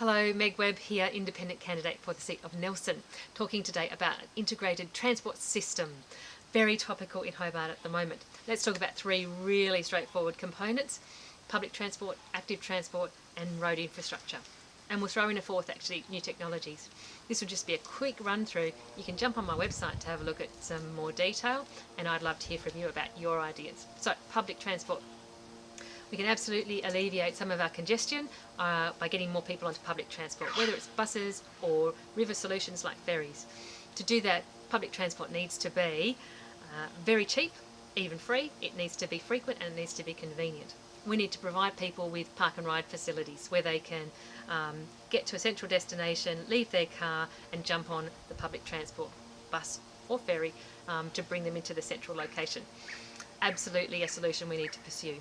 Hello, Meg Webb here, independent candidate for the seat of Nelson, talking today about an integrated transport system. Very topical in Hobart at the moment. Let's talk about three really straightforward components: public transport, active transport and road infrastructure. And we'll throw in a fourth, actually, new technologies. This will just be a quick run through. You can jump on my website to have a look at some more detail, and I'd love to hear from you about your ideas. So, public transport. We can absolutely alleviate some of our congestion by getting more people onto public transport, whether it's buses or river solutions like ferries. To do that, public transport needs to be very cheap, even free. It needs to be frequent and it needs to be convenient. We need to provide people with park and ride facilities where they can get to a central destination, leave their car and jump on the public transport, bus or ferry, to bring them into the central location. Absolutely a solution we need to pursue.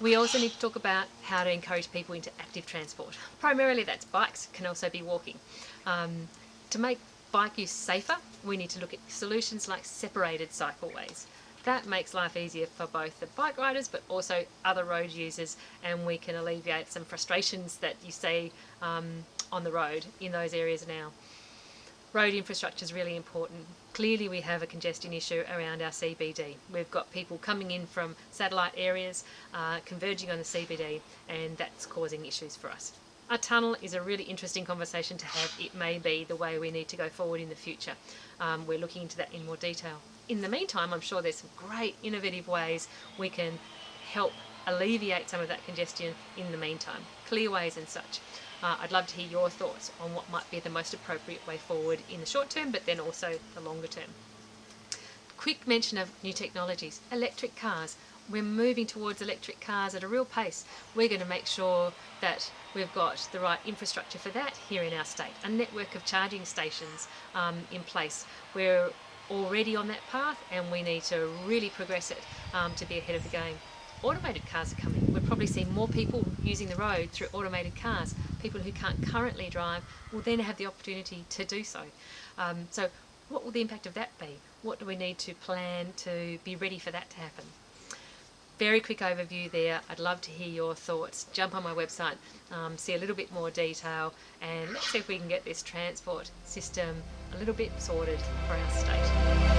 We also need to talk about how to encourage people into active transport. Primarily that's bikes, can also be walking. To make bike use safer, we need to look at solutions like separated cycleways. That makes life easier for both the bike riders but also other road users, and we can alleviate some frustrations that you see on the road in those areas now. Road infrastructure is really important. Clearly we have a congestion issue around our CBD. We've got people coming in from satellite areas, converging on the CBD, and that's causing issues for us. A tunnel is a really interesting conversation to have. It may be the way we need to go forward in the future. We're looking into that in more detail. In the meantime, I'm sure there's some great innovative ways we can help alleviate some of that congestion in the meantime, clearways and such. I'd love to hear your thoughts on what might be the most appropriate way forward in the short term, but then also the longer term. Quick mention of new technologies. Electric cars. We're moving towards electric cars at a real pace. We're going to make sure that we've got the right infrastructure for that here in our state. A network of charging stations in place. We're already on that path and we need to really progress it to be ahead of the game. Automated cars are coming. We'll probably see more people using the road through automated cars. People who can't currently drive will then have the opportunity to do so. So what will the impact of that be? What do we need to plan to be ready for that to happen? Very quick overview there. I'd love to hear your thoughts. Jump on my website, see a little bit more detail, and let's see if we can get this transport system a little bit sorted for our state.